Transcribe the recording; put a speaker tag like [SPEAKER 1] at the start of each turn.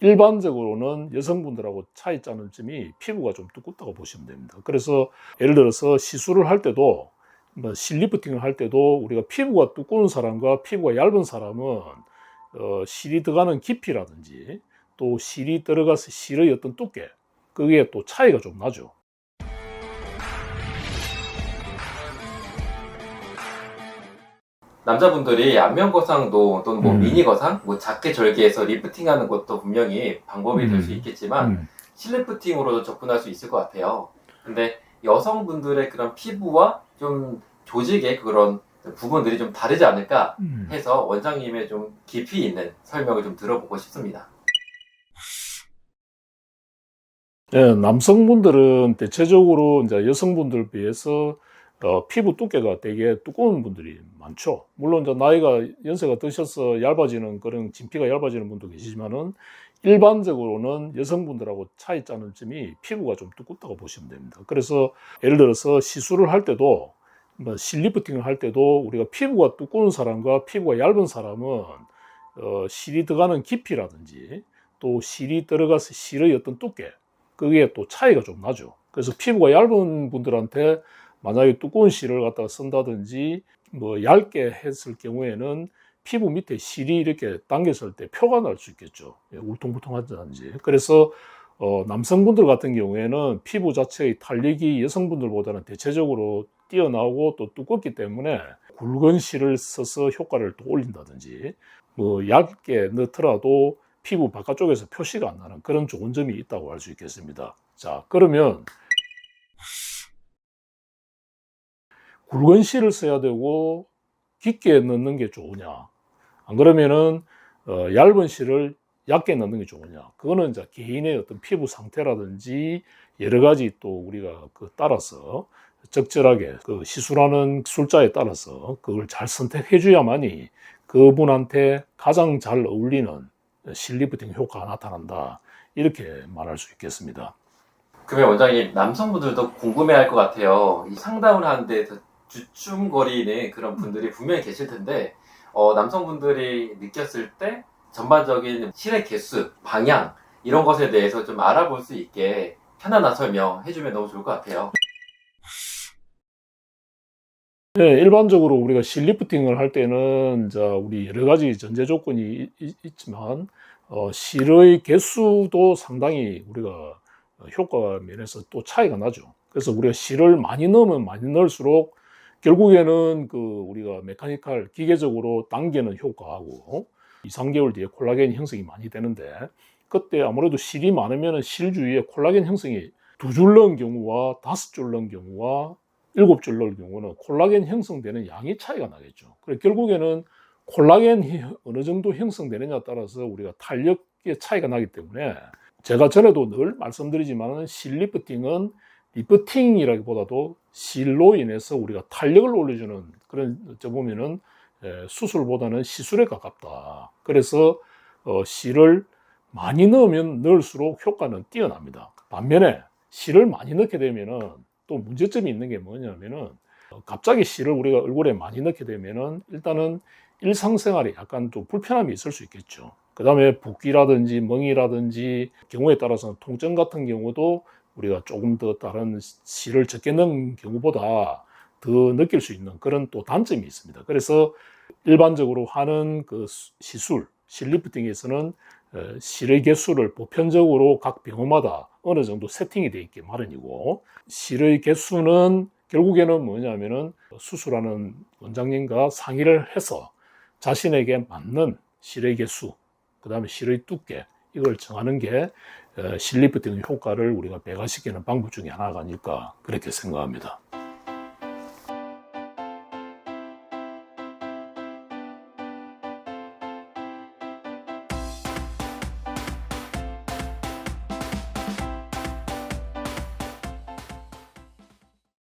[SPEAKER 1] 일반적으로는 여성분들하고 차이점이 피부가 좀 두껍다고 보시면 됩니다. 그래서 예를 들어서 시술을 할 때도 실리프팅을 할 때도 우리가 피부가 두꺼운 사람과 피부가 얇은 사람은 실이 들어가는 깊이라든지 또 실이 들어가서 실의 어떤 두께, 그게 또 차이가 좀 나죠.
[SPEAKER 2] 남자분들이 안면 거상도 또는 미니 거상, 작게 절개해서 리프팅하는 것도 분명히 방법이 될 수 있겠지만 실리프팅으로도 접근할 수 있을 것 같아요. 근데 여성분들의 그런 피부와 좀 조직의 그런 부분들이 좀 다르지 않을까 해서 원장님의 좀 깊이 있는 설명을 좀 들어보고 싶습니다.
[SPEAKER 1] 네, 남성분들은 대체적으로 이제 여성분들 비해서 피부 두께가 되게 두꺼운 분들이 많죠. 물론 이제 나이가 연세가 드셔서 얇아지는 그런 진피가 얇아지는 분도 계시지만은 일반적으로는 여성분들하고 차이점이 피부가 좀 두껍다고 보시면 됩니다. 그래서 예를 들어서 시술을 할 때도 실리프팅을 할 때도 우리가 피부가 두꺼운 사람과 피부가 얇은 사람은 실이 들어가는 깊이라든지 또 실이 들어가서 실의 어떤 두께, 그게 또 차이가 좀 나죠. 그래서 피부가 얇은 분들한테 만약에 두꺼운 실을 갖다가 쓴다든지 얇게 했을 경우에는 피부 밑에 실이 이렇게 당겼을 때 표가 날 수 있겠죠. 울퉁불퉁하다든지. 그래서 남성분들 같은 경우에는 피부 자체의 탄력이 여성분들보다는 대체적으로 뛰어나고 또 두껍기 때문에 굵은 실을 써서 효과를 또 올린다든지 얇게 넣더라도 피부 바깥쪽에서 표시가 안 나는 그런 좋은 점이 있다고 할 수 있겠습니다. 자, 그러면 굵은 실을 써야 되고 깊게 넣는 게 좋으냐, 안 그러면은 얇은 실을 얇게 넣는 게 좋으냐, 그거는 이제 개인의 어떤 피부 상태라든지 여러 가지 또 우리가 따라서 적절하게 시술하는 술자에 따라서 그걸 잘 선택해 줘야만이 그분한테 가장 잘 어울리는 실리프팅 효과가 나타난다, 이렇게 말할 수 있겠습니다.
[SPEAKER 2] 그러면 원장님, 남성분들도 궁금해할 것 같아요. 이 상담을 하는데 주춤거리는 그런 분들이 분명히 계실 텐데 남성분들이 느꼈을 때 전반적인 실의 개수, 방향 이런 것에 대해서 좀 알아볼 수 있게 편안한 설명해주면 너무 좋을 것 같아요.
[SPEAKER 1] 네, 일반적으로 우리가 실리프팅을 할 때는 우리 여러 가지 전제 조건이 있지만 실의 개수도 상당히 우리가 효과 면에서 또 차이가 나죠. 그래서 우리가 실을 많이 넣으면 많이 넣을수록 결국에는 우리가 메카니컬 기계적으로 당기는 효과하고 2, 3개월 뒤에 콜라겐 형성이 많이 되는데, 그때 아무래도 실이 많으면 실 주위에 콜라겐 형성이 2줄 넣은 경우와 5줄 넣은 경우와 7줄 넣을 경우는 콜라겐 형성되는 양이 차이가 나겠죠. 그래서 결국에는 콜라겐이 어느 정도 형성되느냐에 따라서 우리가 탄력의 차이가 나기 때문에 제가 전에도 늘 말씀드리지만 실리프팅은 리프팅이라기보다도 실로 인해서 우리가 탄력을 올려주는 그런 보면은 수술보다는 시술에 가깝다. 그래서 실을 많이 넣으면 넣을수록 효과는 뛰어납니다. 반면에 실을 많이 넣게 되면은 또 문제점이 있는 게 뭐냐면은 갑자기 실을 우리가 얼굴에 많이 넣게 되면은 일단은 일상생활에 약간 좀 불편함이 있을 수 있겠죠. 그 다음에 붓기라든지 멍이라든지 경우에 따라서는 통증 같은 경우도 우리가 조금 더 다른 실을 적게 넣은 경우보다 더 느낄 수 있는 그런 또 단점이 있습니다. 그래서 일반적으로 하는 시술, 실리프팅에서는 실의 개수를 보편적으로 각 병원마다 어느 정도 세팅이 되어 있기 마련이고, 실의 개수는 결국에는 뭐냐면은 수술하는 원장님과 상의를 해서 자신에게 맞는 실의 개수, 그 다음에 실의 두께, 이걸 정하는 게 실리프팅 효과를 우리가 배가시키는 방법 중에 하나가 아닐까 그렇게 생각합니다.